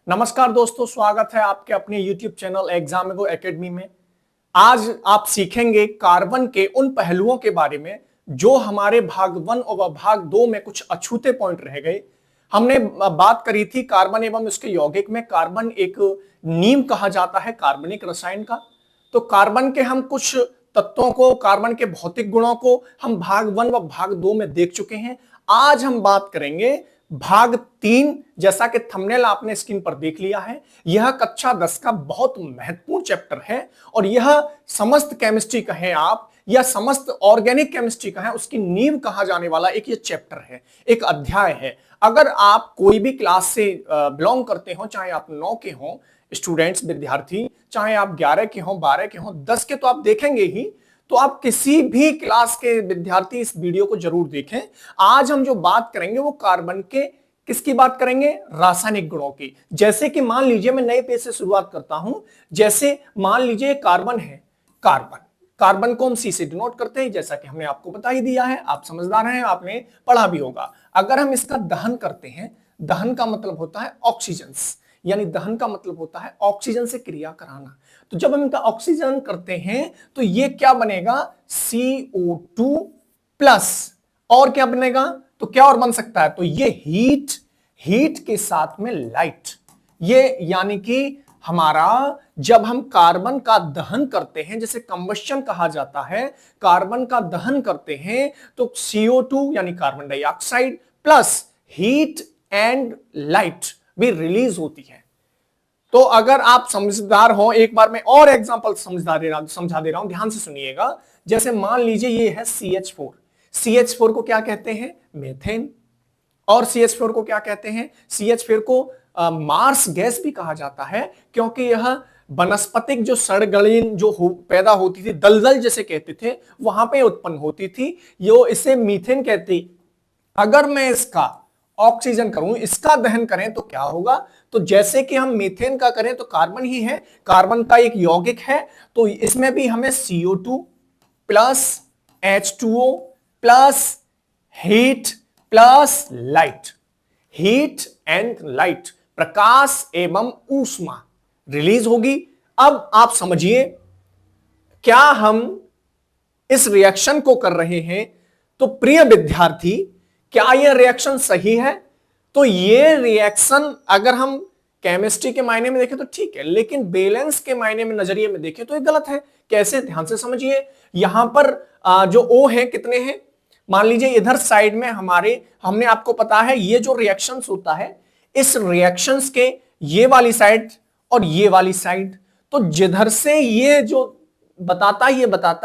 नमस्कार दोस्तों, स्वागत है आपके अपने YouTube चैनल एग्जामिगो एकेडमी में। आज आप सीखेंगे कार्बन के उन पहलुओं के बारे में जो हमारे भाग 1 और भाग 2 में कुछ अछूते पॉइंट रह गए। हमने बात करी थी कार्बन एवं उसके यौगिक में। कार्बन एक नीम कहा जाता है कार्बनिक रसायन का। तो कार्बन के हम कुछ तत्वों को, कार्बन के भौतिक गुणों को हम भाग 1 व भाग 2 में देख चुके हैं। आज हम बात करेंगे भाग 3। जैसा कि थंबनेल आपने स्क्रीन पर देख लिया है, यह कक्षा 10 का बहुत महत्वपूर्ण चैप्टर है और यह समस्त केमिस्ट्री कहें आप या समस्त ऑर्गेनिक केमिस्ट्री कहें, उसकी नींव कहा जाने वाला एक ये चैप्टर है, एक अध्याय है। अगर आप कोई भी क्लास से बिलोंग करते हो, चाहे आप 9 के हो स्टूडेंट्स विद्यार्थी, चाहे आप 11 के हो, 12 के हो, 10 के तो आप देखेंगे ही, तो आप किसी भी क्लास के विद्यार्थी इस वीडियो को जरूर देखें। आज हम जो बात करेंगे वो कार्बन के किसकी बात करेंगे? रासायनिक गुणों की। जैसे कि मान लीजिए मैं नए पेज से शुरुआत करता हूं। जैसे मान लीजिए कार्बन है, कार्बन कार्बन को हम सी से डिनोट करते हैं, जैसा कि हमने आपको बता ही दिया है, आप समझदार हैं, आपने पढ़ा भी होगा। अगर हम इसका दहन करते हैं, दहन का मतलब होता है ऑक्सीजन, यानी दहन का मतलब होता है ऑक्सीजन से क्रिया कराना। तो जब हम इनका ऑक्सीजन करते हैं तो ये क्या बनेगा? CO2 plus. और क्या बनेगा? तो क्या और बन सकता है? तो ये हीट के साथ में लाइट। ये यानी कि हमारा जब हम कार्बन का दहन करते हैं, जैसे कंबस्शन कहा जाता है, कार्बन का दहन करते हैं तो CO2 यानी carbon dioxide plus heat and light भी रिलीज होती है। तो अगर आप समझदार हो, एक बार मैं और एग्जांपल समझा दे रहा हूं, ध्यान से सुनिएगा। जैसे मान लीजिए ये है CH4। CH4 को क्या कहते हैं? मीथेन। और CH4 को क्या कहते हैं? CH4 को मार्स गैस भी कहा जाता है, क्योंकि यह वनस्पतिक जो सड़गड़ीन जो पैदा होती थी, दलदल जैसे कहते थे, वहां पे उत्पन्न होती थी, यो इसे मीथेन कहती। अगर मैं इसका ऑक्सीजन करूं, इसका दहन करें तो क्या होगा? तो जैसे कि हम मीथेन का करें तो कार्बन ही है, कार्बन का एक यौगिक है, तो इसमें भी हमें CO2 plus H2O plus heat plus light, heat and light, प्रकाश एवं ऊष्मा रिलीज होगी। अब आप समझिए, क्या हम इस रिएक्शन को कर रहे हैं? तो प्रिय विद्यार्थी, क्या यह रिएक्शन सही है? तो यह रिएक्शन अगर हम केमिस्ट्री के मायने में देखें तो ठीक है, लेकिन बैलेंस के मायने में, नजरिए में देखें तो यह गलत है। कैसे? ध्यान से समझिए। यहां पर जो O है कितने हैं? मान लीजिए इधर साइड में हमने आपको पता है ये जो रिएक्शंस होता है, इस रिएक्शंस के ये वाली साइड और ये वाली साइड, तो जिधर से ये जो बताता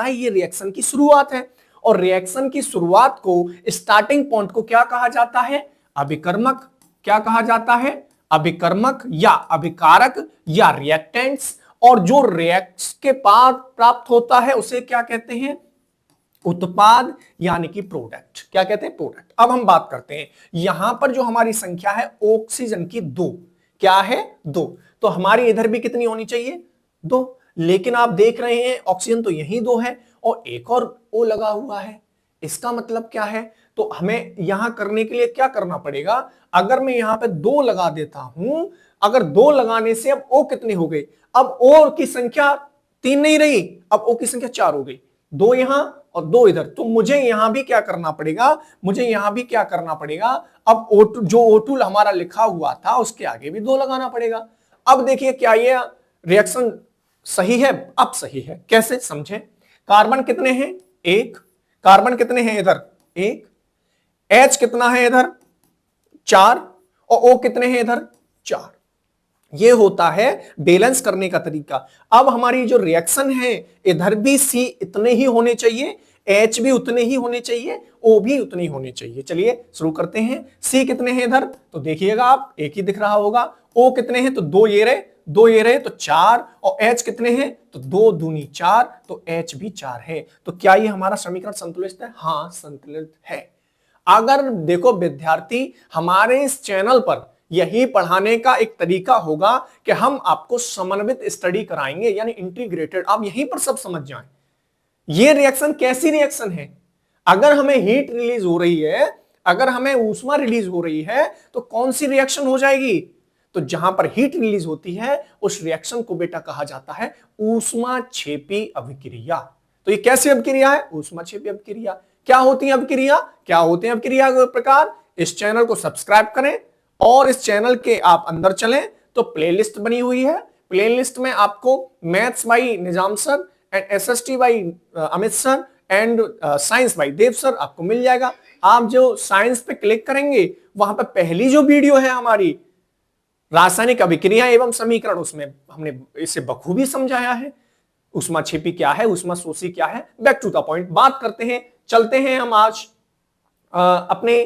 है ये रिएक्शन की शुरुआत है। और रिएक्शन की शुरुआत को, स्टार्टिंग पॉइंट को क्या कहा जाता है? अभिकर्मक। क्या कहा जाता है? अभिकर्मक या अभिकारक या रिएक्टेंट्स। और जो रिएक्ट के बाद प्राप्त होता है उसे क्या कहते हैं? उत्पाद, यानी कि प्रोडक्ट। क्या कहते हैं? प्रोडक्ट। अब हम बात करते हैं, यहां पर जो हमारी संख्या है ऑक्सीजन की 2, क्या है? 2। तो हमारी इधर भी कितनी होनी चाहिए? 2। लेकिन आप देख रहे हैं ऑक्सीजन तो यही 2 है और एक और O लगा हुआ है। इसका मतलब क्या है? तो हमें यहां करने के लिए क्या करना पड़ेगा? अगर मैं यहां पे 2 लगा देता हूं, अगर 2 लगाने से अब O कितनी हो गई? अब O की संख्या 3 नहीं रही, अब O की संख्या 4 हो गई। 2 यहां और 2 इधर, तो मुझे यहां भी क्या करना पड़ेगा? मुझे यहां भी क्या करना पड़ेगा? अब O2, जो O2 हमारा लिखा हुआ था उसके आगे भी 2 लगाना पड़ेगा। अब देखिए, क्या ये रिएक्शन सही है? अब सही है। कैसे समझे? कार्बन कितने हैं? 1। कार्बन कितने हैं इधर? 1। H कितना है इधर? 4। और O कितने हैं इधर? 4। ये होता है बैलेंस करने का तरीका। अब हमारी जो रिएक्शन है, इधर भी C इतने ही होने चाहिए, H भी उतने ही होने चाहिए, O भी उतने ही होने चाहिए। चलिए शुरू करते हैं। C कितने हैं इधर? तो देखिएगा आप, एक ही दिख रहा होगा। O कितने हैं? तो 2 ये रहे, 2 ये रहे तो 4। और H कितने हैं? तो 2 दूनी 4, तो H भी 4 है। तो क्या ये हमारा समीकरण संतुलित है? हाँ, संतुलित है। अगर देखो विद्यार्थी, हमारे इस चैनल पर यही पढ़ाने का एक तरीका होगा कि हम आपको समन्वित स्टडी कराएंगे, यानी इंटीग्रेटेड। आप यहीं पर सब समझ जाएं। ये रिएक्शन कैसी रिएक्शन है? अगर हमें हीट रिलीज हो रही है, अगर हमें ऊष्मा रिलीज हो रही है, तो कौन सी रिएक्शन हो जाएगी? तो जहां पर हीट रिलीज होती है उस रिएक्शन को बेटा कहा जाता है ऊष्माक्षेपी अभिक्रिया। तो ये कैसी अभिक्रिया है? ऊष्माक्षेपी अभिक्रिया। क्या होती है अभिक्रिया? क्या होते हैं अभिक्रिया के प्रकार? इस चैनल को सब्सक्राइब करें और इस चैनल के आप अंदर चलें तो प्लेलिस्ट बनी हुई है। प्लेलिस्ट में आपको maths by Nizam sir and SST by Amit sir and science by Dev sir आपको मिल जाएगा। आप जो साइंस पे क्लिक करेंगे वहां पे पहली जो वीडियो है हमारी रासायनिक अभिक्रिया एवं समीकरण, उसमें हमने इसे बखूबी समझाया है। ऊष्माक्षेपी क्या है, ऊष्माशोषी क्या है। बैक टू द पॉइंट बात करते हैं, चलते हैं हम आज अपने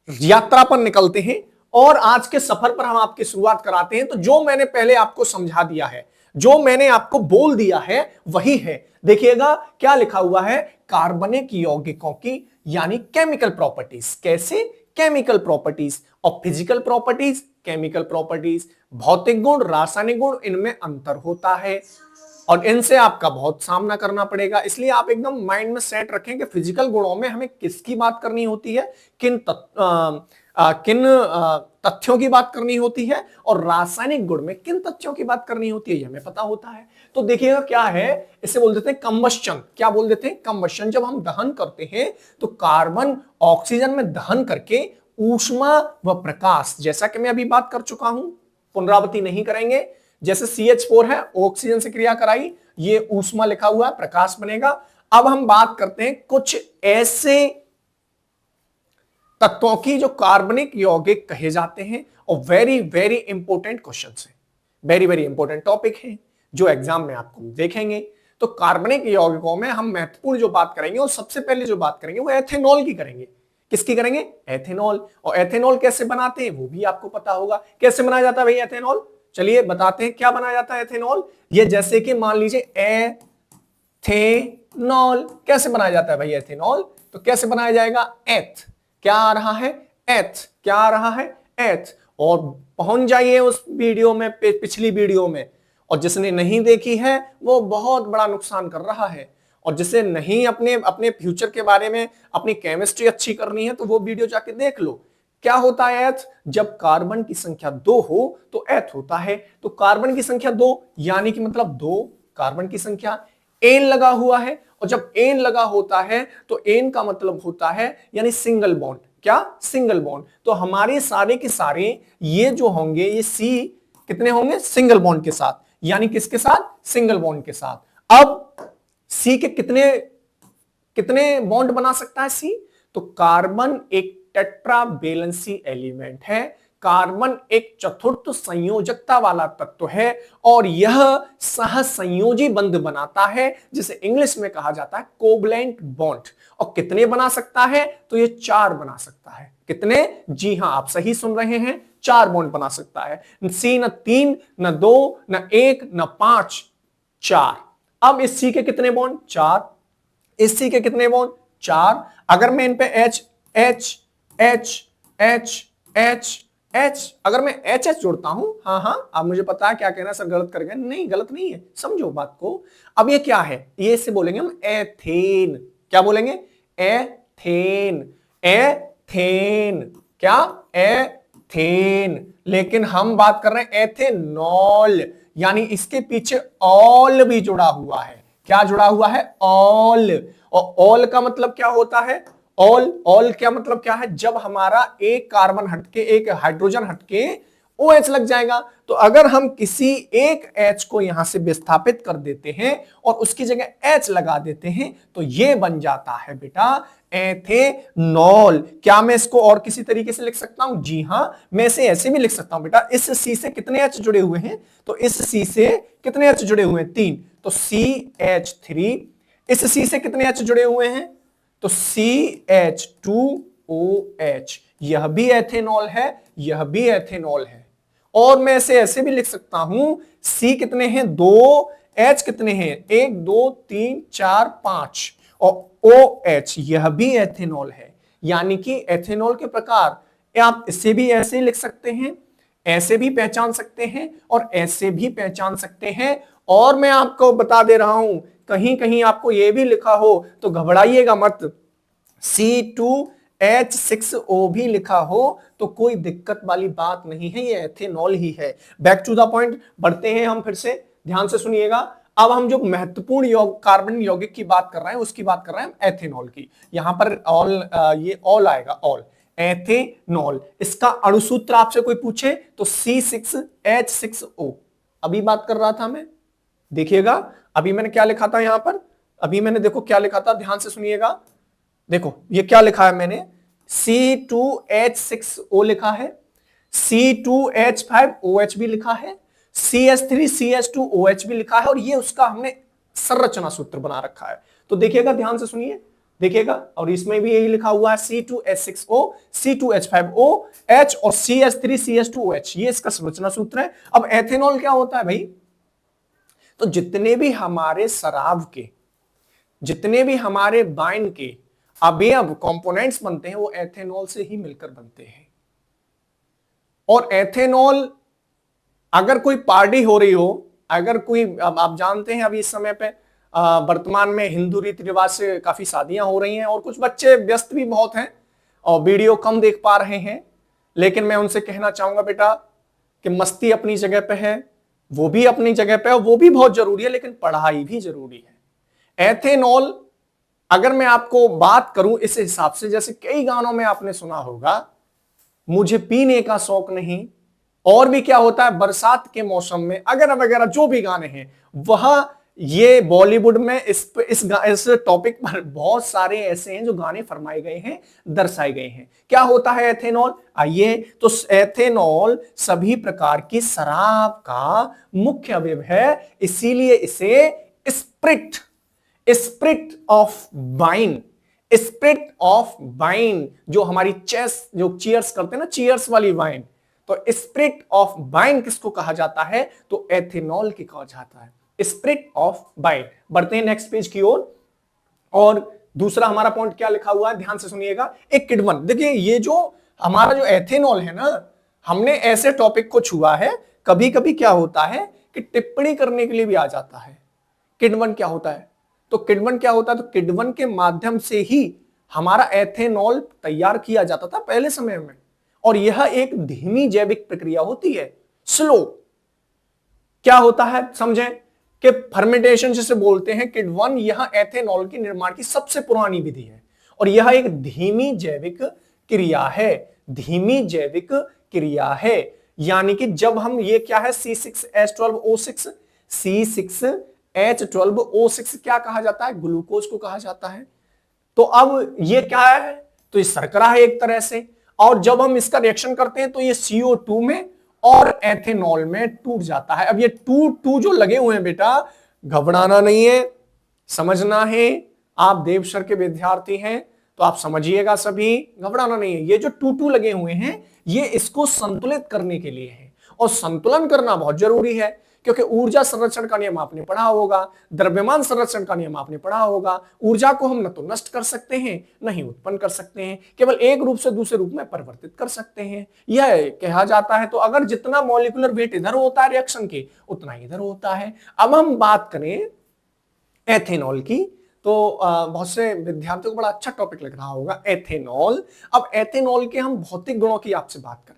यात्रा पर निकलते हैं और आज के सफर पर हम आपकी शुरुआत कराते हैं। तो जो मैंने पहले आपको समझा दिया है, जो मैंने आपको बोल दिया है वही है। देखिएगा क्या लिखा हुआ है, कार्बनिक यौगिकों की यानी केमिकल प्रॉपर्टीज। कैसे? केमिकल प्रॉपर्टीज और फिजिकल प्रॉपर्टीज, केमिकल प्रॉपर्टीज, भौतिक गुण, रासायनिक गुण, इनमें अंतर होता है और इनसे आपका बहुत सामना करना पड़ेगा। इसलिए आप एकदम माइंड में सेट रखें कि फिजिकल गुणों में हमें किसकी बात करनी होती है, किन तथ्यों की बात करनी होती है और रासायनिक गुण में किन तथ्यों की बात करनी होती है, ये हमें पता होता है। तो देखिएगा क्या है, इसे बोल देते हैं कंबस्शन। क्या बोल देते हैं? कंबस्शन। जब हम दहन करते हैं तो कार्बन ऑक्सीजन में दहन करके ऊष्मा व प्रकाश, जैसा कि मैं अभी बात कर चुका हूं, पुनरावृत्ति नहीं करेंगे। जैसे CH4 है, ऑक्सीजन से क्रिया कराई, ये ऊष्मा लिखा हुआ है, प्रकाश बनेगा। अब हम बात करते हैं कुछ ऐसे तत्वों की जो कार्बनिक यौगिक कहे जाते हैं और वेरी वेरी इंपॉर्टेंट क्वेश्चन है, वेरी वेरी इंपॉर्टेंट टॉपिक है जो एग्जाम में आपको देखेंगे। तो कार्बनिक यौगिकों में हम महत्वपूर्ण जो बात करेंगे और सबसे पहले जो बात करेंगे वो एथेनॉल की करेंगे। किसकी करेंगे? एथेनॉल। और एथेनॉल कैसे बनाते हैं वो भी आपको पता होगा। कैसे बनाया जाता है भाई एथेनॉल? चलिए बताते हैं क्या बनाया जाता है एथेनॉल। ये जैसे कि मान लीजिए एथेनॉल कैसे बनाया जाता है भाई एथेनॉल? तो कैसे बनाया जाएगा? एथ क्या आ रहा है? एथ क्या आ रहा है? एथ। और पहुंच जाइए उस वीडियो में, पिछली वीडियो में, और जिसने नहीं देखी है वो बहुत बड़ा नुकसान कर रहा है। और जिसे नहीं अपने फ्यूचर के बारे में अपनी केमिस्ट्री अच्छी करनी है तो वो वीडियो जाके देख लो। क्या होता है एथ? जब कार्बन की संख्या 2 हो तो एथ होता है। तो कार्बन की संख्या 2 यानी कि मतलब 2 कार्बन की संख्या, एन लगा हुआ है, और जब एन लगा होता है तो एन का मतलब होता है यानी सिंगल बॉन्ड। क्या? Single bond. तो हमारे सारे के सारे ये जो होंगे, ये सी कितने होंगे? सिंगल बॉन्ड के साथ। यानी किसके साथ? सिंगल बॉन्ड के साथ। अब सी के कितने कितने बॉन्ड बना सकता है सी? तो कार्बन एक टेट्रा वैलेंसी एलिमेंट है, कार्बन एक चतुर्थ संयोजकता वाला तत्व है और यह सहसंयोजी बंध बनाता है जिसे इंग्लिश में कहा जाता है कोवलेंट बॉन्ड। और कितने बना सकता है? तो ये 4 बना सकता है। कितने? जी हां, आप सही सुन रहे हैं, 4 बॉन्ड बना सकता है। सी न 3 न 2 न 1 न 5, 4। अब इस सी के कितने बॉन्ड? 4। इस सी के कितने बॉन्ड? 4। अगर मैं इन पे H H H H H H, अगर मैं एच एच जोड़ता हूं, हाँ, अब मुझे पता है क्या कहना सर, गलत कर गए। नहीं, गलत नहीं है, समझो बात को। अब ये क्या है? ये इससे बोलेंगे हम एथेन। क्या बोलेंगे? एथेन। एथेन क्या? एथेन। लेकिन हम बात कर रहे हैं एथेनॉल, यानी इसके पीछे ऑल भी जुड़ा हुआ है। क्या जुड़ा हुआ है? ऑल। और ऑल का मतलब क्या होता है? ऑल क्या मतलब क्या है? जब हमारा एक कार्बन हटके, एक हाइड्रोजन हटके OH लग जाएगा। तो अगर हम किसी एक H को यहां से विस्थापित कर देते हैं और उसकी जगह H लगा देते हैं तो ये बन जाता है बेटा एथेनॉल। क्या मैं इसको और किसी तरीके से लिख सकता हूं? जी हां, मैं इसे ऐसे भी लिख सकता हूं बेटा। इस C से कितने H जुड़े हुए हैं? तो इस C से कितने H जुड़े हुए हैं? 3। तो CH3। इस C से कितने H जुड़े हुए हैं? तो CH2OH। यह भी एथेनॉल है, यह भी एथेनॉल है। और मैं इसे ऐसे भी लिख सकता हूं, C कितने हैं? 2, H कितने हैं? 1 2 3 4 5, और OH यह भी एथेनॉल है। यानी कि एथेनॉल के प्रकार आप इसे भी ऐसे लिख सकते हैं, ऐसे भी पहचान सकते हैं और ऐसे भी पहचान सकते हैं। और मैं आपको बता दे रहा हूं, कहीं कहीं आपको यह भी लिखा हो तो घबराइएगा मत, H6O भी लिखा हो तो कोई दिक्कत वाली बात नहीं है, ये एथेनॉल ही है। बैक टू द पॉइंट बढ़ते हैं हम फिर से, ध्यान से सुनिएगा। अब हम जो महत्वपूर्ण कार्बन यौगिक की बात कर रहे हैं उसकी बात कर रहे हैं हम एथेनॉल की। यहां पर ऑल, ये ऑल आएगा, ऑल एथेनॉल। इसका अणुसूत्र आपसे कोई पूछे तो C6H6O। अभी बात कर रहा था मैं, देखिएगा अभी मैंने क्या लिखा था यहां पर, अभी मैंने देखो क्या लिखा था, ध्यान से सुनिएगा। देखो ये क्या लिखा है मैंने, C2H6O लिखा है, C2H5OH भी लिखा है, CH3CH2OH भी लिखा है, और ये उसका हमने संरचना सूत्र बना रखा है। तो देखिएगा, ध्यान से सुनिए, देखिएगा, और इसमें भी यही लिखा हुआ है C2H6O, C2H5OH और CH3CH2OH, ये इसका संरचना सूत्र है। अब एथेनॉल क्या होता है भाई, तो जितने भी हमारे शराब के, जितने भी हमारे वाइन के अवयव कंपोनेंट्स बनते हैं वो एथेनॉल से ही मिलकर बनते हैं। और एथेनॉल, अगर कोई पार्टी हो रही हो, अगर कोई, अब आप जानते हैं अभी इस समय पे वर्तमान में हिंदू रीति रिवाज से काफी शादियां हो रही हैं और कुछ बच्चे व्यस्त भी बहुत हैं और वीडियो कम देख पा रहे हैं, लेकिन मैं उनसे कहना चाहूंगा बेटा कि मस्ती अपनी जगह पे है, वो भी अपनी जगह पे है, वो भी बहुत जरूरी है, लेकिन पढ़ाई भी जरूरी है। एथेनॉल, अगर मैं आपको बात करूं इस हिसाब से, जैसे कई गानों में आपने सुना होगा, मुझे पीने का शौक नहीं, और भी क्या होता है बरसात के मौसम में, अगर वगैरह जो भी गाने हैं, वह ये बॉलीवुड में इस टॉपिक पर बहुत सारे ऐसे हैं जो गाने फरमाए गए हैं, दर्शाए गए हैं। क्या होता है एथेनॉल, आइए, तो एथेनॉल सभी प्रकार की शराब का मुख्य अवयव है, इसीलिए इसे spirit of wine, spirit of wine, जो हमारी जो चीयर्स करते हैं ना, चीयर्स वाली वाइन, तो स्पिरिट ऑफ वाइन किसको कहा जाता है, तो एथेनॉल की कहा जाता है, स्पिरिट ऑफ वाइन। बढ़ते हैं नेक्स्ट पेज की ओर, और दूसरा हमारा पॉइंट क्या लिखा हुआ है, ध्यान से सुनिएगा। एक किण्वन, देखिए ये जो हमारा जो एथेनॉल है ना, हमने ऐसे टॉपिक को छुआ है, कभी कभी क्या होता है कि टिप्पणी करने के लिए भी आ जाता है। किण्वन क्या होता है, तो किण्वन क्या होता है, तो किण्वन के माध्यम से ही हमारा एथेनॉल तैयार किया जाता था पहले समय में, और यह एक धीमी जैविक प्रक्रिया होती है, स्लो। क्या होता है समझें कि फर्मेंटेशन जिसे बोलते हैं, किण्वन, यह एथेनॉल के निर्माण की सबसे पुरानी विधि है, और यह एक धीमी जैविक क्रिया है, धीमी जैविक क्रिया है। यानी कि जब हम, ये क्या है, C6H12O6, C6H12O6 क्या कहा जाता है, ग्लूकोज को कहा जाता है। तो अब ये क्या है, तो ये शर्करा है एक तरह से, और जब हम इसका रिएक्शन करते हैं तो ये CO2 में और एथेनॉल में टूट जाता है। अब ये टू जो लगे हुए हैं बेटा, घबराना नहीं है, समझना है। आप देवसर के विद्यार्थी हैं तो आप समझिएगा, सभी घबराना नहीं है। ये जो टू लगे हुए हैं ये इसको संतुलित करने के लिए है, और संतुलन करना बहुत जरूरी है, क्योंकि ऊर्जा संरक्षण का नियम आपने पढ़ा होगा, द्रव्यमान संरक्षण का नियम आपने पढ़ा होगा। ऊर्जा को हम न तो नष्ट कर सकते हैं, न ही उत्पन्न कर सकते हैं, केवल एक रूप से दूसरे रूप में परिवर्तित कर सकते हैं, यह कहा जाता है। तो अगर जितना मॉलिक्यूलर वेट इधर होता है रिएक्शन के, उतना इधर होता है। अब हम बात करें एथेनॉल की, तो बहुत से विद्यार्थियों को बड़ा अच्छा टॉपिक लग रहा होगा एथेनॉल। अब एथेनॉल के हम भौतिक गुणों की आपसे बात करें,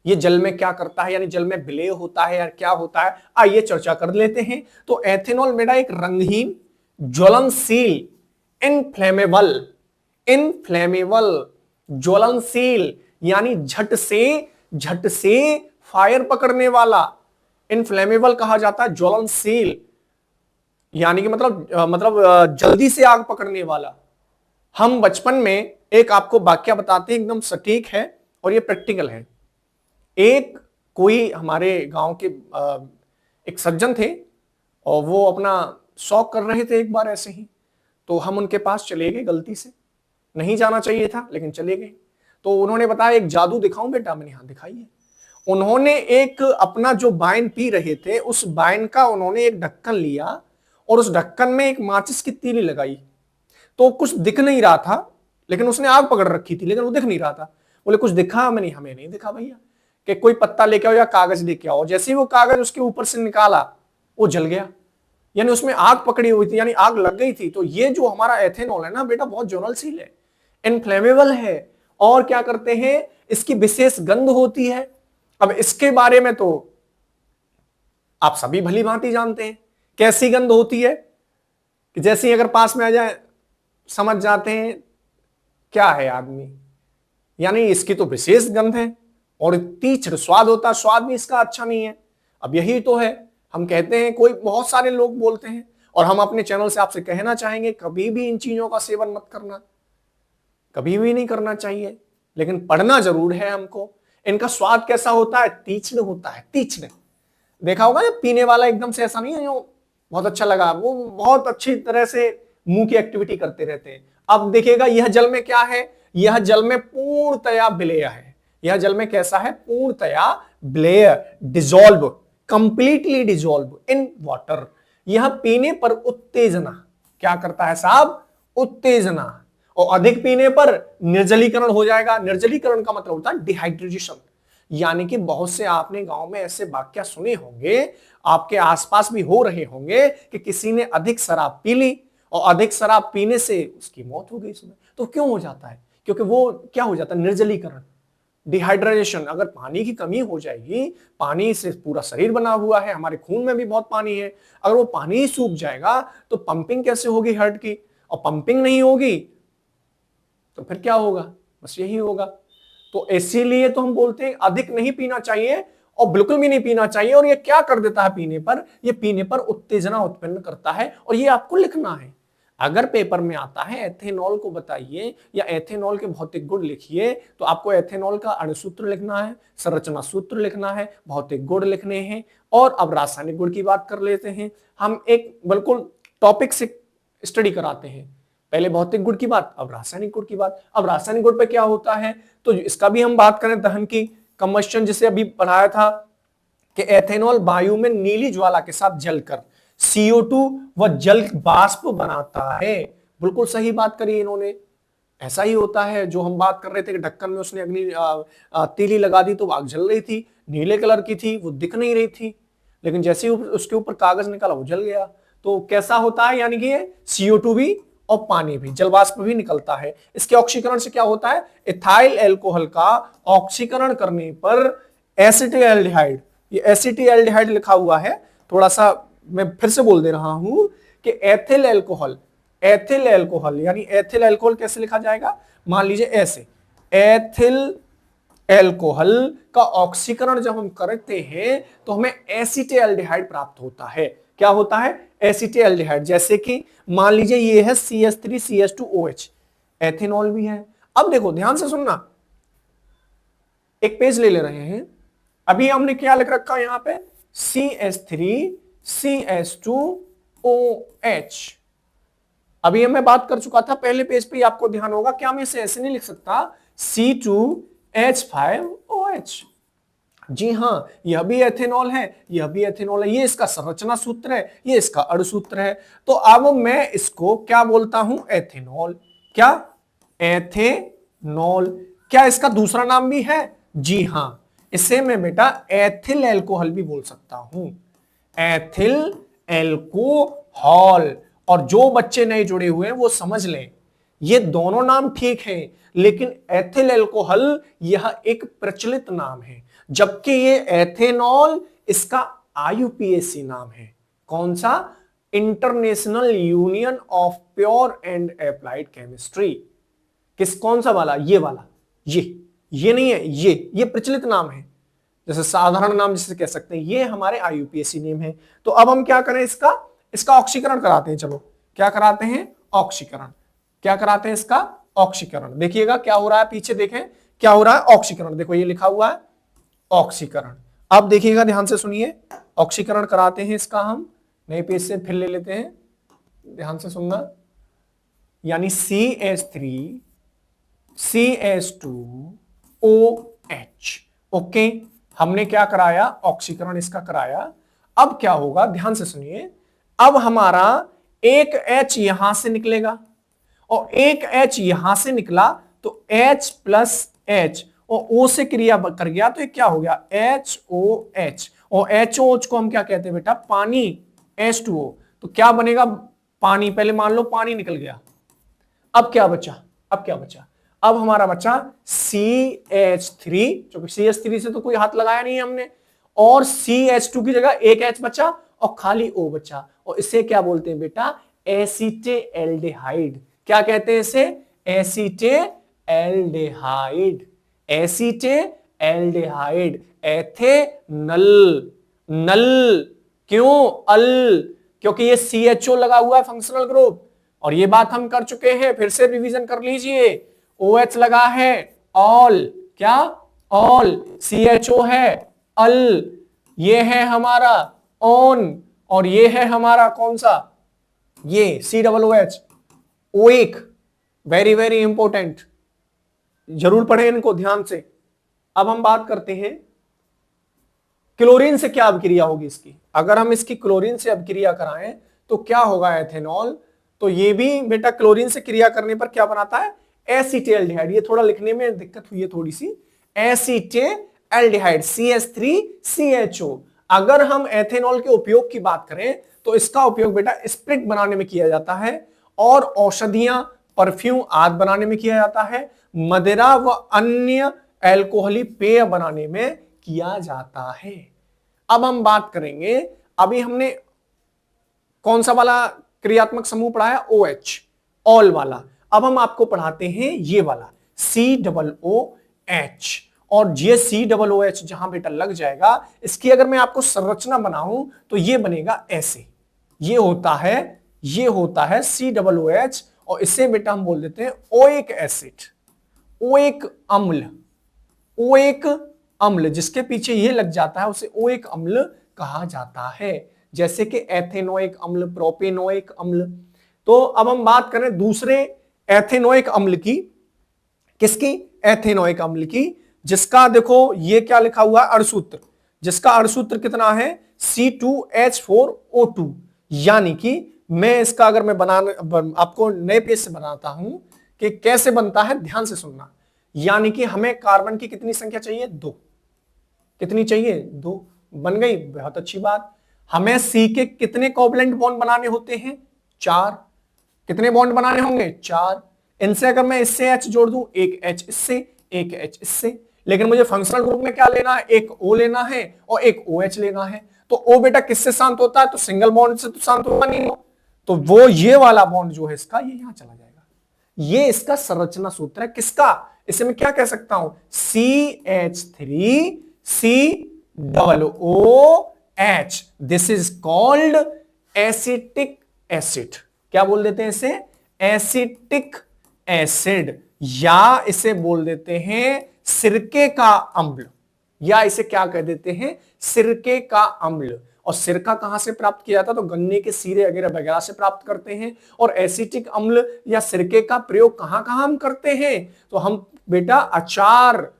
ये जल में क्या करता है, यानी जल में विलेय होता है या क्या होता है, आइए चर्चा कर लेते हैं। तो एथेनॉल बेटा एक रंगहीन, ज्वलनशील, इनफ्लेमेबल, ज्वलनशील, यानी झट से फायर पकड़ने वाला, इनफ्लेमेबल कहा जाता है, ज्वलनशील यानी कि मतलब जल्दी से आग पकड़ने वाला। हम बचपन में एक आपको वाक्य बताते हैं, एकदम सटीक है और ये प्रैक्टिकल है। एक कोई हमारे गांव के एक सज्जन थे, और वो अपना शौक कर रहे थे एक बार ऐसे ही, तो हम उनके पास चले गए, गलती से नहीं जाना चाहिए था लेकिन चले गए। तो उन्होंने बताया एक जादू दिखाऊं बेटा, मैंने हाँ दिखाइए। उन्होंने एक अपना जो वाइन पी रहे थे, उस वाइन का उन्होंने एक ढक्कन लिया और उस ढक्कन में एक माचिस की तीली लगाई। तो कुछ दिख नहीं रहा था, लेकिन उसने आग पकड़ रखी थी, लेकिन वो दिख नहीं रहा था। बोले कुछ दिखा, हमें नहीं दिखा भैया, कि कोई पत्ता लेके आओ या कागज लेके आओ। जैसे ही वो कागज उसके ऊपर से निकाला, वो जल गया, यानी उसमें आग पकड़ी हुई थी, यानी आग लग गई थी। तो ये जो हमारा एथेनॉल है ना बेटा, बहुत ज्वलनशील है, इनफ्लेमेबल है और क्या करते हैं, इसकी विशेष गंध होती है। अब इसके बारे में तो आप सभी भली भांति जानते हैं। कैसी गंध होती है कि जैसे ही अगर पास में आ जाए समझ जाते हैं क्या है आदमी, यानी इसकी तो विशेष गंध है और तीक्ष्ण स्वाद होता है, स्वाद भी इसका अच्छा नहीं है। अब यही तो है, हम कहते हैं, कोई बहुत सारे लोग बोलते हैं और हम अपने चैनल से आपसे कहना चाहेंगे कभी भी इन चीजों का सेवन मत करना, कभी भी नहीं करना चाहिए, लेकिन पढ़ना जरूर है हमको। इनका स्वाद कैसा होता है, तीक्ष्ण होता है, तीक्ष्ण। देखा होगा जब पीने वाला एकदम से ऐसा नहीं है जो बहुत अच्छा लगा, वो बहुत अच्छी तरह से मुंह की एक्टिविटी करते रहते हैं। अब देखिएगा यह जल में क्या है, यह जल में पूर्णतया विलेय है। यह जल में कैसा है, पूर्णतया विलेय, dissolve, completely dissolve in water. यह पीने पर उत्तेजना क्या करता है साहब, उत्तेजना, और अधिक पीने पर निर्जलीकरण हो जाएगा। निर्जलीकरण का मतलब होता है डिहाइड्रेशन, यानी कि बहुत से आपने गांव में ऐसे वाक्य सुने होंगे, आपके आसपास भी हो रहे होंगे कि किसी ने अधिक शराब पी ली और अधिक शराब पीने से उसकी मौत हो गई इसमें। तो क्यों हो जाता है, क्योंकि वो क्या हो जाता है, निर्जलीकरण, डिहाइड्रेशन। अगर पानी की कमी हो जाएगी, पानी से पूरा शरीर बना हुआ है, हमारे खून में भी बहुत पानी है, अगर वो पानी ही सूख जाएगा तो पंपिंग कैसे होगी हार्ट की, और पंपिंग नहीं होगी तो फिर क्या होगा, बस यही होगा। तो इसीलिए तो हम बोलते हैं अधिक नहीं पीना चाहिए और बिल्कुल भी नहीं पीना चाहिए। और ये क्या कर देता है पीने पर, ये पीने पर उत्तेजना उत्पन्न करता है, और ये आपको लिखना है। अगर पेपर में आता है एथेनॉल को बताइए या एथेनॉल के भौतिक गुण लिखिए, तो आपको एथेनॉल का अणुसूत्र लिखना है, संरचना सूत्र लिखना है, भौतिक गुण लिखने हैं। और अब रासायनिक गुण की बात कर लेते हैं। हम एक बिल्कुल टॉपिक से स्टडी कराते हैं, पहले भौतिक गुण की बात, अब रासायनिक गुण की बात। अब रासायनिक गुण पे क्या होता है, तो इसका भी हम बात करें, दहन की, कंबस्शन, जिसे अभी पढ़ाया था कि एथेनॉल वायु में नीली ज्वाला के साथ जलकर CO2 व जल बाष्प बनाता है। बिल्कुल सही बात करी इन्होंने, ऐसा ही होता है। जो हम बात कर रहे थे कि ढक्कन में उसने अग्नि तीली लगा दी तो आग जल रही थी, नीले कलर की थी, वो दिख नहीं रही थी, लेकिन जैसे ही उसके ऊपर कागज निकाला वो जल गया। तो कैसा होता है, यानी कि CO2 भी और पानी भी, जलवाष्प भी निकलता है। इसके ऑक्सीकरण से क्या होता है, इथाइल एल्कोहल का ऑक्सीकरण करने पर एसिटिल्डिहाइड, ये एसिटिल्डिहाइड लिखा हुआ है, थोड़ा सा मैं फिर से बोल दे रहा हूं कि एथिल एल्कोहल, एथिल एल्कोहल, यानी एथिल एल्कोहल कैसे लिखा जाएगा, मान लीजिए ऐसे, एथिल एल्कोहल का ऑक्सीकरण जब हम करते हैं तो हमें एसिटिल्डिहाइड प्राप्त होता है। क्या होता है, एसिटिल्डिहाइड। जैसे कि मान लीजिए ये है CH3CH2OH, एथेनॉल भी है। अब देखो ध्यान से सुनना, एक पेज ले रहे हैं, अभी हमने क्या लिख रखा है यहां पे, CH3CH2OH। अभी मैं बात कर चुका था पहले पेज पे, आपको ध्यान होगा, क्या मैं इसे ऐसे नहीं लिख सकता, C2H5OH। जी हां, यह भी एथेनॉल है, यह भी एथेनॉल है, ये इसका संरचना सूत्र है, ये इसका अणुसूत्र है। तो अब मैं इसको क्या बोलता हूं, एथेनॉल। क्या, एथेनॉल। क्या इसका दूसरा नाम भी है, जी हां, इसे मैं बेटा एथिल एल्कोहल भी बोल सकता हूं, एथिल एल्कोहल। और जो बच्चे नए जुड़े हुए हैं वो समझ लें, ये दोनों नाम ठीक है, लेकिन एथिल एल्कोहल यह एक प्रचलित नाम है, जबकि ये एथेनॉल इसका IUPAC नाम है। कौन सा, international union of pure and applied chemistry. किस, कौन सा वाला, ये वाला, ये नहीं है, ये प्रचलित नाम है, जैसे साधारण नाम जिसे कह सकते हैं, ये हमारे IUPAC नेम है। तो अब हम क्या करें, इसका ऑक्सीकरण कराते हैं। चलो क्या कराते हैं, ऑक्सीकरण। क्या कराते हैं, इसका ऑक्सीकरण। देखिएगा क्या हो रहा है, पीछे देखें क्या हो रहा है, ऑक्सीकरण। देखो ये लिखा हुआ है ऑक्सीकरण। अब देखिएगा ध्यान से सुनिए, ऑक्सीकरण कराते हैं इसका हम, नए पेज से फिर ले लेते हैं, ध्यान से सुनना। यानी CH3CH2OH। ओके, हमने क्या कराया, ऑक्सीकरण इसका कराया। अब क्या होगा, ध्यान से सुनिए, अब हमारा एक H यहां से निकलेगा और एक H यहां से निकला, तो H प्लस H और O से क्रिया कर गया, तो ये क्या हो गया, HOH। और HOH को हम क्या कहते हैं बेटा, पानी, H2O। तो क्या बनेगा, पानी, पहले मान लो पानी निकल गया, अब क्या बचा, अब हमारा बच्चा CH3, क्योंकि CH3 से तो कोई हाथ लगाया नहीं है हमने, और CH2 की जगह एक H बचा और खाली O बचा, और इसे क्या बोलते हैं बेटा, एसीटेल्डिहाइड। क्या कहते हैं इसे, एसीटेल्डिहाइड, एसीटेल्डिहाइड, एथेनल, नल, क्यों अल, क्योंकि ये CHO लगा हुआ है फंक्शनल ग्रुप, और ये बात हम कर चुके हैं, फिर से रिवीजन कर लीजिए। OH लगा है ऑल, क्या ऑल, CHO है अल, ये है हमारा ऑन, और ये है हमारा कौन सा, ये COOH, ओएक, वेरी वेरी इंपॉर्टेंट, जरूर पढ़े इनको ध्यान से। अब हम बात करते हैं क्लोरीन से क्या अभिक्रिया होगी इसकी। अगर हम इसकी क्लोरीन से अभिक्रिया कराएं तो क्या होगा, एथेनॉल। तो ये भी बेटा क्लोरीन से क्रिया करने पर क्या बनाता है, एसीटेल्डिहाइड। ये थोड़ा लिखने में दिक्कत हुई है थोड़ी सी, एसीटेल्डिहाइड, CH3CHO। अगर हम एथेनॉल के उपयोग की बात करें तो इसका उपयोग बेटा स्प्रिट बनाने में किया जाता है, और औषधियां, परफ्यूम आदि बनाने में किया जाता है, मदिरा व अन्य एल्कोहली पेय बनाने में किया जाता है। अब हम बात करेंगे, अभी हमने कौन सा वाला क्रियात्मक समूह पढ़ा है, OH, ऑल वाला। अब हम आपको पढ़ाते हैं ये वाला COOH, और ये COOH जहां बेटा लग जाएगा, इसकी अगर मैं आपको संरचना बनाऊं तो ये बनेगा ऐसे, ये होता है COOH, और इससे बेटा हम बोल देते हैं ओइक एसिड, ओइक अम्ल, ओइक अम्ल, जिसके पीछे ये लग जाता है उसे ओइक अम्ल कहा जाता है, जैसे कि एथेनोइक अम्ल, प्रोपेनोइक अम्ल। तो अब हम बात करें दूसरे एथेनोइक अम्ल की, किसकी, एथेनोइक अम्ल की, जिसका देखो ये क्या लिखा हुआ है, अणुसूत्र, जिसका अणुसूत्र कितना है, C2H4O2। यानी कि मैं इसका अगर मैं आपको नए पेज से बनाता हूं कि कैसे बनता है, ध्यान से सुनना। यानी कि हमें कार्बन की कितनी संख्या चाहिए, 2, कितनी चाहिए, 2, बन गई, बहुत अच्छी बात। हमें C के कितने कोवलेंट बॉन्ड बनाने होते हैं, 4, कितने बॉन्ड बनाने होंगे, 4। इनसे अगर मैं इससे H जोड़ दूं, एक H इससे, एक H इससे, लेकिन मुझे फंक्शनल ग्रुप में क्या लेना है, एक O लेना है और एक OH लेना है। तो O बेटा किससे शांत होता है, तो सिंगल बॉन्ड से तो शांत होगा नहीं, तो वो ये वाला बॉन्ड जो है इसका, ये यहां चला जाएगा। ये इसका संरचना सूत्र है, किसका, इसे मैं क्या कह सकता हूं, CH3COOH, this is called acetic acid. क्या बोल देते हैं इसे, एसिटिक एसिड, या इसे बोल देते हैं सिरके का अम्ल, या इसे क्या कह देते हैं, सिरके का अम्ल। और सिरका कहां से प्राप्त किया जाता है, तो गन्ने के सीरे वगैरह वगैरह से प्राप्त करते हैं। और एसिटिक अम्ल या सिरके का प्रयोग कहां कहां हम करते हैं, तो हम बेटा अचार,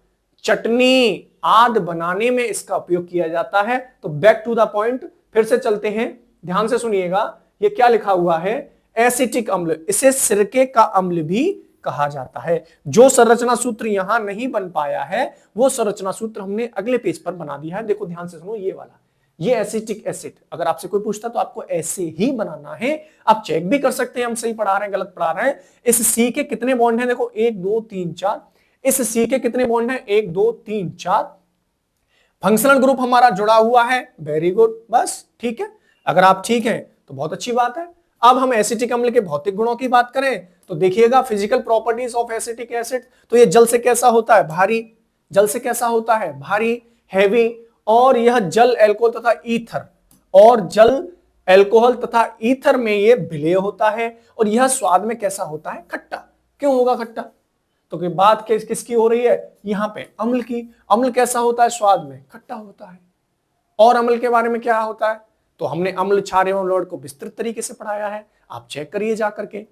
चटनी आदि बनाने में इसका उपयोग किया जाता है। तो बैक टू द पॉइंट, फिर से चलते हैं, ध्यान से सुनिएगा। ये क्या लिखा हुआ है, एसिटिक अम्ल, इसे सिरके का अम्ल भी कहा जाता है। जो संरचना सूत्र यहां नहीं बन पाया है, वो संरचना सूत्र हमने अगले पेज पर बना दिया है। देखो ध्यान से सुनो, ये वाला, ये एसिटिक एसिड, अगर आपसे कोई पूछता तो आपको ऐसे ही बनाना है। आप चेक भी कर सकते हैं हम सही पढ़ा रहे हैं गलत पढ़ा रहे हैं। इस C के कितने बॉन्ड हैं, देखो 1 2 3 4। इस C के कितने बॉन्ड हैं, 1 2 3 4। फंक्शनल ग्रुप हमारा जुड़ा हुआ है, वेरी गुड, बस ठीक है। अगर आप ठीक है तो बहुत अच्छी बात है। अब हम एसिटिक अम्ल के भौतिक गुणों की बात करें तो देखिएगा, physical properties of acetic acid. तो ये जल से कैसा होता है, भारी, जल से कैसा होता है, भारी, हैवी। और यह जल, अल्कोहल तथा ईथर, और जल, अल्कोहल तथा ईथर में ये विलय होता है। और यह स्वाद में कैसा होता है, खट्टा। क्यों होगा खट्टा, तो कि बात किसकी हो रही है, यहां पे अम्ल की। अम्ल कैसा होता है, स्वाद में खट्टा होता है। और अम्ल के बारे में क्या होता है, तो हमने अम्ल, क्षार एवं लवण को विस्तृत तरीके से पढ़ाया है, आप चेक करिए जा करके।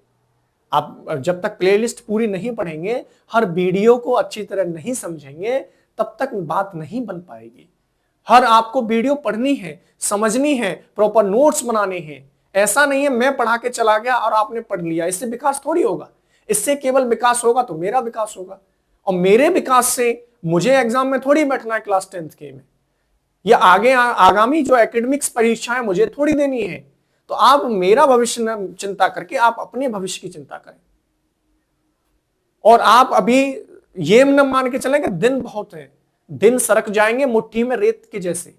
आप जब तक प्लेलिस्ट पूरी नहीं पढ़ेंगे, हर वीडियो को अच्छी तरह नहीं समझेंगे, तब तक बात नहीं बन पाएगी। हर आपको वीडियो पढ़नी है, समझनी है, प्रॉपर नोट्स बनाने हैं। ऐसा नहीं है मैं पढ़ा के चला गया और आपने पढ़ लिया, इससे विकास थोड़ी होगा। इससे केवल विकास होगा तो मेरा विकास होगा, और मेरे विकास से मुझे एग्जाम में थोड़ी बैठना है क्लास 10th के में, या आगे आगामी जो एकेडमिक्स परीक्षाएं मुझे थोड़ी देनी है। तो आप मेरा भविष्य चिंता करके आप अपने भविष्य की चिंता करें। और आप अभी ये न मान के चलें कि दिन बहुत है, दिन सरक जाएंगे मुट्ठी में रेत के जैसे,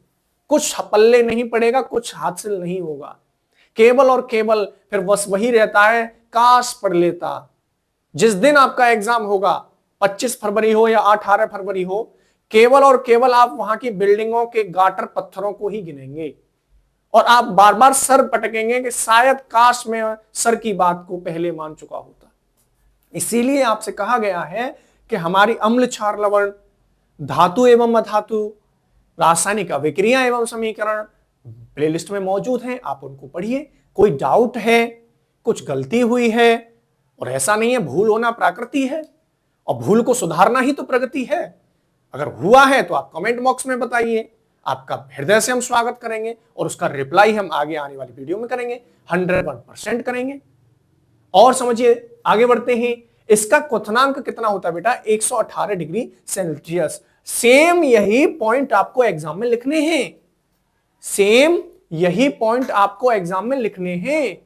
कुछ पल्ले नहीं पड़ेगा, कुछ हासिल नहीं होगा। केवल और केवल फिर बस वही रहता है, काश पढ़ लेता। जिस दिन आपका एग्जाम होगा, 25 फरवरी हो या 18 फरवरी हो, केवल और केवल आप वहां की बिल्डिंगों के गाटर पत्थरों को ही गिनेंगे और आप बार बार सर पटकेंगे कि शायद काश मैं सर की बात को पहले मान चुका होता। इसीलिए आपसे कहा गया है कि हमारी अम्ल क्षार लवण, धातु एवं अधातु, रासायनिक अभिक्रिया एवं समीकरण प्लेलिस्ट में मौजूद हैं, आप उनको पढ़िए। कोई डाउट है, कुछ गलती हुई है, और ऐसा नहीं है, भूल होना प्रकृति है और भूल को सुधारना ही तो प्रगति है। अगर हुआ है तो आप कमेंट बॉक्स में बताइए, आपका हृदय से हम स्वागत करेंगे और उसका रिप्लाई हम आगे आने वाली वीडियो में करेंगे, 101% करेंगे। और समझिए, आगे बढ़ते हैं। इसका क्वथनांक कितना होता है बेटा? 118 डिग्री सेल्सियस। सेम यही पॉइंट आपको एग्जाम में लिखने हैं, सेम यही पॉइंट आपको एग्जाम में लिखने हैं,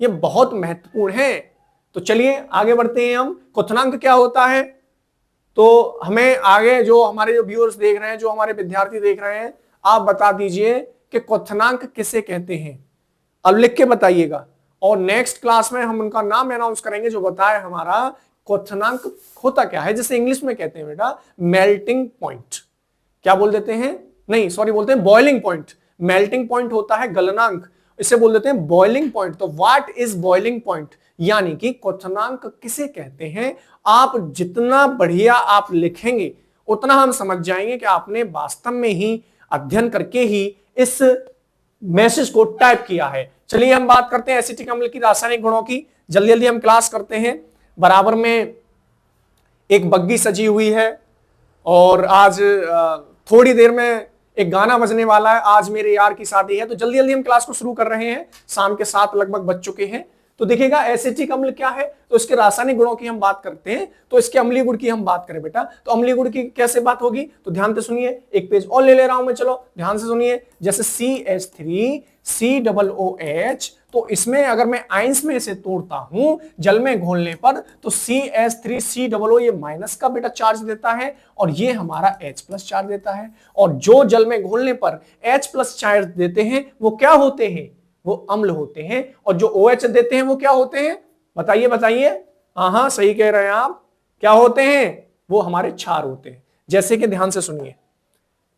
ये बहुत महत्वपूर्ण है। तो चलिए आगे बढ़ते हैं हम। क्वथनांक क्या होता है? तो हमें आगे जो हमारे जो व्यूअर्स देख रहे हैं, जो हमारे विद्यार्थी देख रहे हैं, आप बता दीजिए कि क्वथनांक किसे कहते हैं, अब लिख के बताइएगा। और नेक्स्ट क्लास में हम उनका नाम अनाउंस करेंगे जो बताए हमारा क्वथनांक होता क्या है। जैसे इंग्लिश में कहते हैं बेटा मेल्टिंग पॉइंट, क्या बोल देते हैं, नहीं सॉरी बोलते हैं बॉइलिंग पॉइंट। मेल्टिंग पॉइंट होता है गलनांक, इसे बोल देते हैं बॉइलिंग पॉइंट। तो व्हाट इज बॉइलिंग पॉइंट, यानी कि क्वथनांक किसे कहते हैं। आप जितना बढ़िया आप लिखेंगे उतना हम समझ जाएंगे कि आपने वास्तव में ही अध्ययन करके ही इस मैसेज को टाइप किया है। चलिए हम बात करते हैं एसिटिक अम्ल की रासायनिक गुणों की। जल्दी जल्दी हम क्लास करते हैं। बराबर में एक बग्गी सजी हुई है और आज थोड़ी देर में एक गाना बजने वाला है, आज मेरे यार की शादी है। तो जल्दी जल्दी हम क्लास को शुरू कर रहे हैं, शाम के 7 लगभग बज चुके हैं। तो देखिएगा एसिटिक अम्ल क्या है, तो इसके रासायनिक गुणों की हम बात करते हैं। तो इसके अम्लीय गुण की हम बात करें बेटा, तो अम्लीय गुण की कैसे बात होगी, तो ध्यान से सुनिए। एक पेज और ले ले रहा हूं मैं, चलो ध्यान से सुनिए। जैसे CH3COOH, तो इसमें अगर मैं आइंस में इसे तोड़ता हूं जल में घोलने पर, तो CH3COO ये माइनस का बेटा चार्ज देता है और ये हमारा H+ चार्ज देता है। और जो जल में घोलने पर H+ चार्ज देते हैं वो क्या होते हैं, वो अम्ल होते हैं। और जो OH देते हैं वो क्या होते हैं, बताइए बताइए। हाँ सही कह रहे हैं आप, क्या होते हैं, वो हमारे क्षार होते हैं। जैसे कि ध्यान से सुनिए,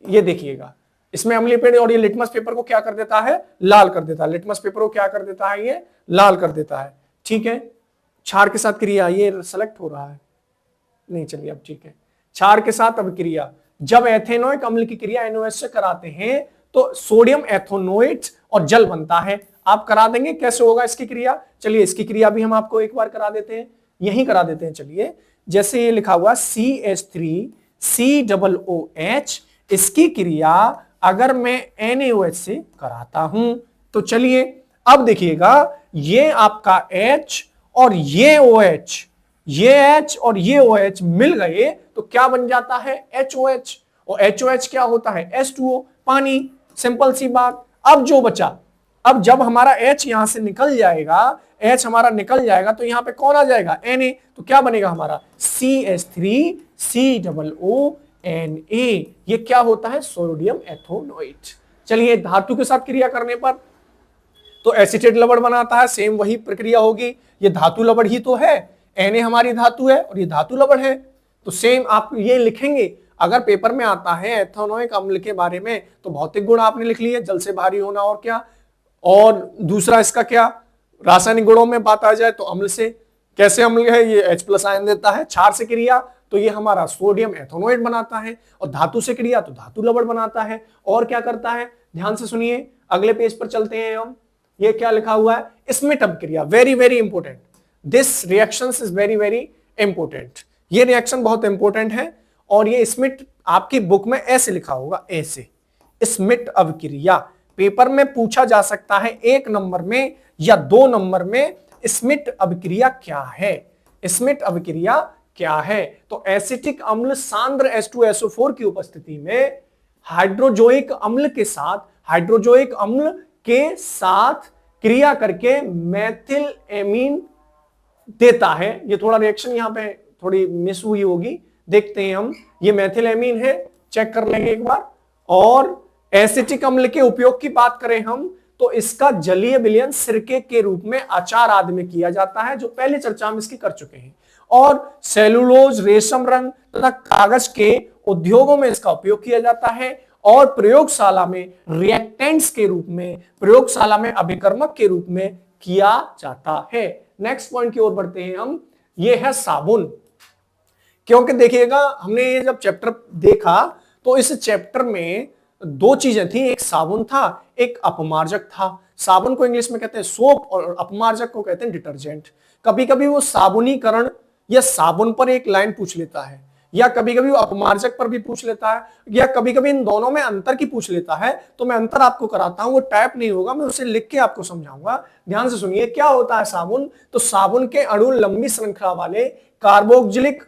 ये देखिएगा, इसमें अम्लीय पेड़ और ये लिटमस पेपर को क्या कर देता है, लाल कर देता है। लिटमस पेपर को क्या कर देता है, ये लाल कर देता है। ठीक है, क्षार के साथ क्रिया, ये सेलेक्ट हो रहा है, नहीं चलिए अब ठीक है। क्षार के साथ अभिक्रिया, जब एथेनोइक अम्ल की क्रिया NOH से कराते हैं तो सोडियम एथेनोएट और जल बनता है। आप करा देंगे कैसे होगा इसकी क्रिया, चलिए इसकी क्रिया भी हम आपको एक बार करा देते हैं, यही करा देते हैं। चलिए जैसे ये लिखा हुआ CH3COOH, इसकी क्रिया अगर मैं NaOH से कराता हूं तो चलिए अब देखिएगा, ये आपका H और ये OH, ये H और ये OH मिल गए तो क्या बन जाता है, HOH। और HOH क्या होता है, H2O, पानी। सिंपल सी बात। अब जो बचा, अब जब हमारा H यहां से निकल जाएगा, H हमारा निकल जाएगा तो यहां पे कौन आ जाएगा, Na। तो क्या बनेगा हमारा CH3COONA, ये क्या होता है, सोडियम एथेनोएट। चलिए धातु के साथ क्रिया करने पर तो एसीटेट लवण बनाता है, सेम वही प्रक्रिया होगी। ये धातु लवण ही तो है, Na हमारी धातु है और ये धातु लवण है। तो सेम आप ये लिखेंगे। अगर पेपर में आता है एथेनोइक अम्ल के बारे में तो भौतिक गुण आपने लिख लिए, जल से भारी होना और क्या, और दूसरा इसका क्या, रासायनिक गुणों में बात आ जाए तो अम्ल से, कैसे अम्ल है, ये H+ आयन देता है। क्षार से क्रिया तो ये हमारा सोडियम एथेनोएट बनाता है, और धातु से क्रिया तो धातु लवण बनाता है। और क्या करता है, ध्यान से सुनिए, अगले पेज पर चलते हैं हम। ये क्या लिखा हुआ है, स्मिट अभिक्रिया, very very important, this reaction is very very important. ये रिएक्शन बहुत इंपोर्टेंट है और ये स्मिट आपकी बुक में ऐसे लिखा होगा, ऐसे स्मिट अभिक्रिया। पेपर में पूछा जा सकता है 1 नंबर में या 2 नंबर में, स्मिट अभिक्रिया क्या है, स्मिट अभिक्रिया क्या है। तो एसिटिक अम्ल सांद्र H2SO4 की उपस्थिति में हाइड्रोजोइक अम्ल के साथ, हाइड्रोजोइक अम्ल के साथ क्रिया करके मेथिल एमीन देता है। ये थोड़ा रिएक्शन यहां पे थोड़ी मिस हुई होगी, देखते हैं हम। ये मेथिलेमीन है, चेक कर लेंगे एक बार। और एसिटिक अम्ल के उपयोग की बात करें हम, तो इसका जलीय विलयन सिरके के रूप में अचार आदि में किया जाता है, जो पहले चर्चा हम इसकी कर चुके हैं। और सेलुलोज, रेशम रंग तथा कागज के उद्योगों में इसका उपयोग किया जाता है, और प्रयोगशाला में रिएक्टेंट्स के रूप में, प्रयोगशाला में अभिकर्मक के रूप में किया जाता है। नेक्स्ट पॉइंट की ओर बढ़ते हैं हम, ये है साबुन। क्योंकि देखिएगा, हमने ये जब चैप्टर देखा तो इस चैप्टर में दो चीजें थी, एक साबुन था, एक अपमार्जक था। साबुन को इंग्लिश में कहते हैं सोप और अपमार्जक को कहते हैं डिटर्जेंट। कभी कभी वो साबुनीकरण या साबुन पर एक लाइन पूछ लेता है, या कभी कभी वो अपमार्जक पर भी पूछ लेता है, या कभी कभी इन दोनों में अंतर की पूछ लेता है। तो मैं अंतर आपको कराता हूं, वो टाइप नहीं होगा, मैं उसे लिख के आपको समझाऊंगा। ध्यान से सुनिए, क्या होता है साबुन। तो साबुन के अणु लंबी श्रृंखला वाले कार्बोक्जिलिक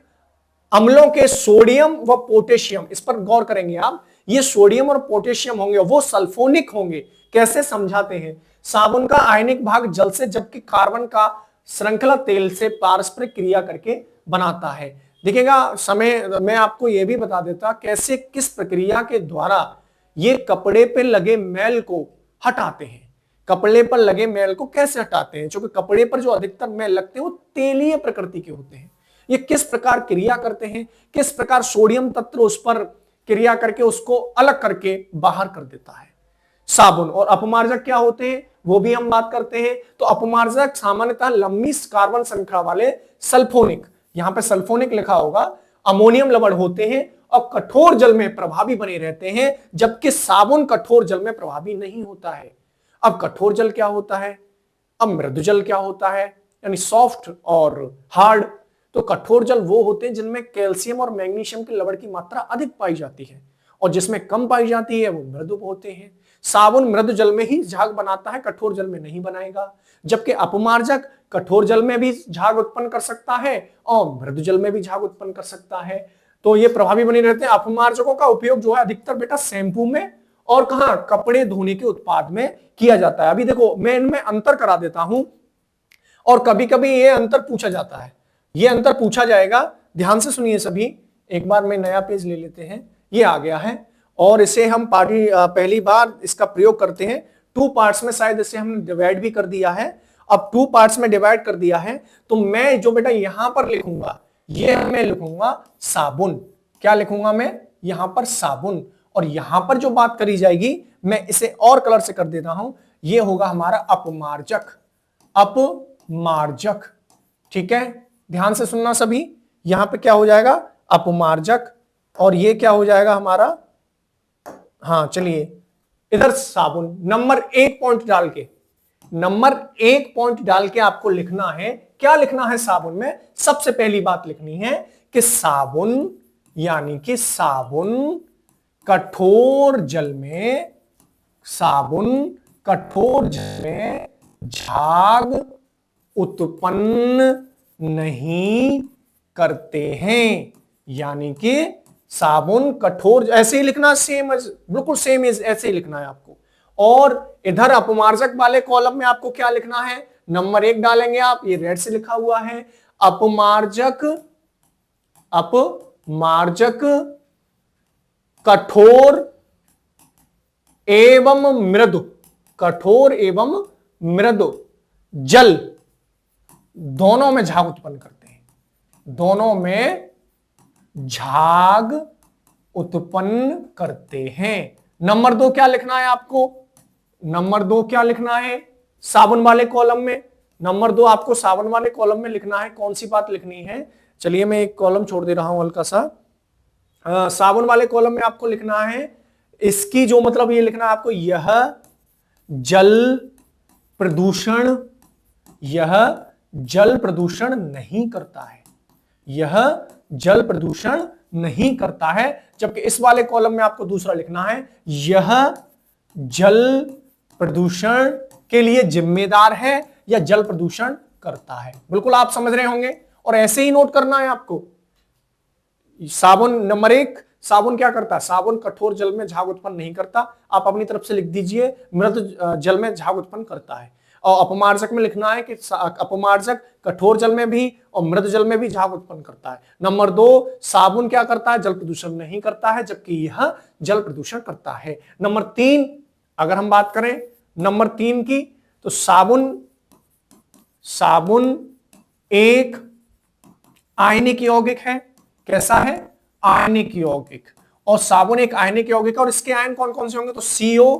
अम्लों के सोडियम व पोटेशियम, इस पर गौर करेंगे आप, ये सोडियम और पोटेशियम होंगे, वो सल्फोनिक होंगे। कैसे समझाते हैं। साबुन का आयनिक भाग जल से, जबकि कार्बन का श्रृंखला तेल से पारस्परिक क्रिया करके बनाता है। देखिएगा, समय मैं आपको यह भी बता देता कैसे, किस प्रक्रिया के द्वारा ये कपड़े पे लगे मैल को हटाते हैं। कपड़े पर लगे मैल को कैसे हटाते हैं, क्योंकि कपड़े पर जो अधिकतर मैल लगते हैं वो तेलीय प्रकृति के होते हैं। ये किस प्रकार क्रिया करते हैं, किस प्रकार सोडियम तत्व उस पर क्रिया करके उसको अलग करके बाहर कर देता है। साबुन और अपमार्जक क्या होते हैं वो भी हम बात करते हैं। तो अपमार्जक सामान्यतः लंबी कार्बन श्रृंखला वाले सल्फोनिक, यहां पे सल्फोनिक लिखा होगा, अमोनियम लवण होते हैं और कठोर जल में प्रभावी बने रहते हैं, जबकि साबुन कठोर जल में प्रभावी नहीं होता है। अब कठोर जल क्या होता है, अब मृदु जल क्या होता है, यानी सॉफ्ट और हार्ड। तो कठोर जल वो होते हैं जिनमें कैल्शियम और मैग्नीशियम के लवण की मात्रा अधिक पाई जाती है, और जिसमें कम पाई जाती है वो मृदु होते हैं। साबुन मृदु जल में ही झाग बनाता है, कठोर जल में नहीं बनाएगा। जबकि अपमार्जक कठोर जल में भी झाग उत्पन्न कर सकता है और मृदु जल में भी झाग उत्पन्न कर सकता है। तो ये प्रभावी बने रहते हैं। अपमार्जकों का उपयोग जो है अधिकतर बेटा शैंपू में और कहां, कपड़े धोने के उत्पाद में किया जाता है। अभी देखो, मैं इनमें अंतर करा देता हूं, और कभी कभी ये अंतर पूछा जाता है, ये अंतर पूछा जाएगा। ध्यान से सुनिए सभी। एक बार मैं नया पेज ले लेते हैं, ये आ गया है, और इसे हम पहली बार इसका प्रयोग करते हैं। 2 पार्ट्स में शायद इसे हमने डिवाइड भी कर दिया है। अब 2 पार्ट्स में डिवाइड कर दिया है, तो मैं जो बेटा यहां पर लिखूंगा, ये मैं लिखूंगा साबुन। क्या लिखूंगा मैं यहां पर, साबुन। और यहां पर जो बात करी जाएगी मैं इसे और कलर से कर देता हूं, ये होगा हमारा अपमार्जक। अपमार्जक, ठीक है। ध्यान से सुनना सभी, यहां पे क्या हो जाएगा, अपमार्जक, और ये क्या हो जाएगा हमारा, हाँ चलिए, इधर साबुन। नंबर 1 पॉइंट डाल के, नंबर 1 पॉइंट डाल के आपको लिखना है, क्या लिखना है साबुन में। सबसे पहली बात लिखनी है कि साबुन, यानी कि साबुन कठोर जल में, साबुन कठोर जल में झाग उत्पन्न नहीं करते हैं। यानी कि साबुन कठोर, ऐसे ही लिखना, सेम, बिल्कुल सेम ऐसे ही लिखना है आपको। और इधर अपमार्जक वाले कॉलम में आपको क्या लिखना है, नंबर 1 डालेंगे आप, ये रेड से लिखा हुआ है, अपमार्जक, अपमार्जक कठोर एवं मृदु, कठोर एवं मृदु जल दोनों में झाग उत्पन्न करते हैं, दोनों में झाग उत्पन्न करते हैं। नंबर 2 क्या लिखना है आपको, नंबर 2 क्या लिखना है साबुन वाले कॉलम में, नंबर 2 आपको साबुन वाले कॉलम में लिखना है। कौन सी बात लिखनी है, चलिए मैं एक कॉलम छोड़ दे रहा हूं हल्का सा। साबुन वाले कॉलम में आपको लिखना है, इसकी जो मतलब ये लिखना है आपको, यह जल प्रदूषण, यह जल प्रदूषण नहीं करता है, यह जल प्रदूषण नहीं करता है। जबकि इस वाले कॉलम में आपको दूसरा लिखना है, यह जल प्रदूषण के लिए जिम्मेदार है या जल प्रदूषण करता है। बिल्कुल आप समझ रहे होंगे, और ऐसे ही नोट करना है आपको। साबुन नंबर 1, साबुन क्या करता है, साबुन कठोर जल में झाग उत्पन्न नहीं करता। आप अपनी तरफ से लिख दीजिए, मृदु जल में झाग उत्पन्न करता है। और अपमार्जक में लिखना है कि अपमार्जक कठोर जल में भी और मृद जल में भी झाग उत्पन्न करता है। नंबर 2, साबुन क्या करता है? जल प्रदूषण नहीं करता है, जबकि यह जल प्रदूषण करता है। नंबर 3, अगर हम बात करें नंबर 3 की, तो साबुन एक आयनिक यौगिक है। कैसा है? आयनिक यौगिक। और साबुन एक आयनिक यौगिक है और इसके आयन कौन कौन से होंगे? तो CO-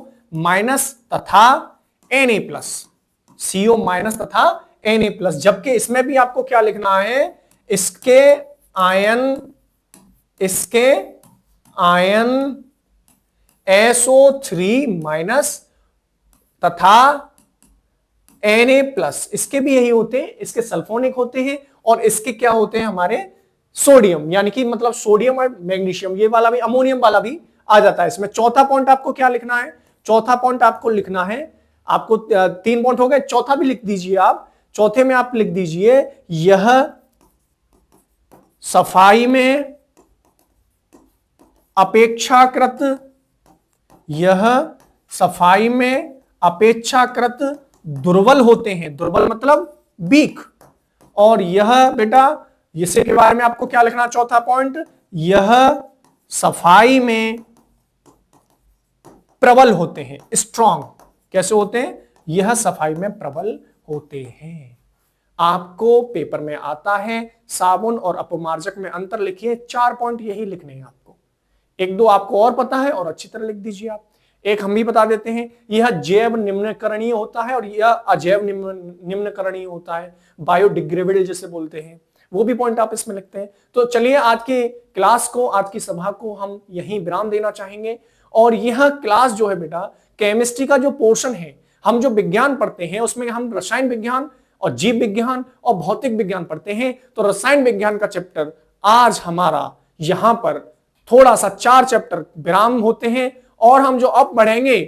तथा Na+, CO- तथा Na+, जबकि इसमें भी आपको क्या लिखना है? इसके आयन SO3- तथा Na+, इसके भी यही होते हैं, इसके सल्फोनिक होते हैं और इसके क्या होते हैं? हमारे सोडियम, यानी कि मतलब सोडियम और मैग्नीशियम, ये वाला भी, अमोनियम वाला भी आ जाता है इसमें। चौथा पॉइंट आपको क्या लिखना है? चौथा पॉइंट आपको लिखना है, आपको 3 पॉइंट हो गए, चौथा भी लिख दीजिए आप। चौथे में आप लिख दीजिए, यह सफाई में अपेक्षाकृत दुर्बल होते हैं। दुर्बल मतलब वीक। और यह बेटा, इसी के बारे में आपको क्या लिखना? चौथा पॉइंट, यह सफाई में प्रबल होते हैं, स्ट्रांग। कैसे होते हैं? यह सफाई में प्रबल होते हैं। आपको पेपर में आता है साबुन और अपमार्जक में अंतर लिखिए, 4 पॉइंट यही लिखने हैं आपको। 1-2 आपको और पता है और अच्छी तरह लिख दीजिए आप। एक हम भी बता देते हैं, यह जैव निम्नकरणीय होता है और यह अजैव निम्नकरणीय होता है, बायोडिग्रेडेबल जिसे बोलते हैं, वो भी पॉइंट आप इसमें लिखते हैं। तो चलिए आज की क्लास को, आज की सभा को हम यहीं विराम देना चाहेंगे। और यह क्लास जो है बेटा, केमिस्ट्री का जो पोर्शन है, हम जो विज्ञान पढ़ते हैं उसमें हम रसायन विज्ञान और जीव विज्ञान और भौतिक विज्ञान पढ़ते हैं। तो रसायन विज्ञान का चैप्टर आज हमारा यहां पर थोड़ा सा 4 चैप्टर विराम होते हैं और हम जो अब बढ़ेंगे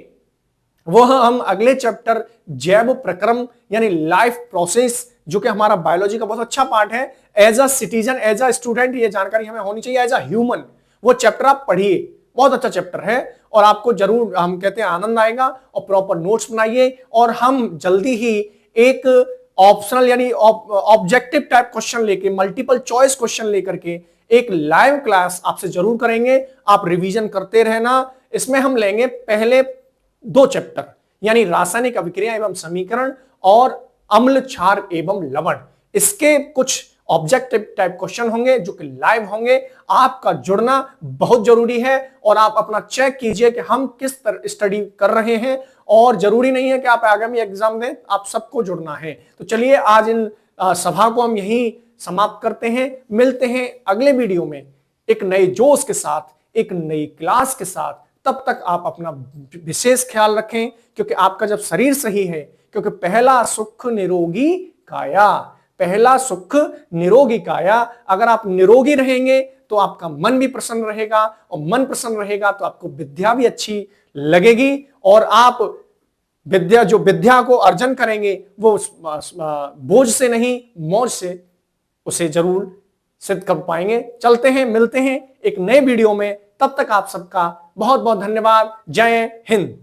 वो हम अगले चैप्टर जैव प्रक्रम यानी लाइफ प्रोसेस, जो कि हमारा बायोलॉजी का बहुत अच्छा पार्ट है। As a citizen, as a student ये जानकारी हमें होनी चाहिए, एज अ ह्यूमन वो चैप्टर आप पढ़िए, बहुत अच्छा चैप्टर है और आपको जरूर, हम कहते हैं, आनंद आएगा। और प्रॉपर नोट्स बनाइए और हम जल्दी ही एक ऑप्शनल यानी ऑब्जेक्टिव टाइप क्वेश्चन लेके, मल्टीपल चॉइस क्वेश्चन लेकर के एक लाइव क्लास आपसे जरूर करेंगे। आप रिवीजन करते रहना। इसमें हम लेंगे पहले 2 चैप्टर यानी रासायनिक अभिक्रिया एवं समीकरण और अम्ल, क्षार एवं लवण। इसके कुछ ऑब्जेक्टिव टाइप क्वेश्चन होंगे जो कि लाइव होंगे। आपका जुड़ना बहुत जरूरी है और आप अपना चेक कीजिए कि हम किस तरह स्टडी कर रहे हैं। और जरूरी नहीं है कि आप आगामी एग्जाम दें, आप सबको जुड़ना है। तो चलिए आज इन सभा को हम यहीं समाप्त करते हैं। मिलते हैं अगले वीडियो में एक नए जोश के साथ, एक नई क्लास के साथ। तब तक आप अपना विशेष ख्याल रखें, क्योंकि आपका जब शरीर सही है, क्योंकि पहला सुख निरोगी काया, पहला सुख निरोगी काया। अगर आप निरोगी रहेंगे तो आपका मन भी प्रसन्न रहेगा और मन प्रसन्न रहेगा तो आपको विद्या भी अच्छी लगेगी और आप विद्या को अर्जन करेंगे वो बोझ से नहीं, मौज से उसे जरूर सिद्ध कर पाएंगे। चलते हैं, मिलते हैं एक नए वीडियो में। तब तक आप सबका बहुत बहुत धन्यवाद। जय हिंद।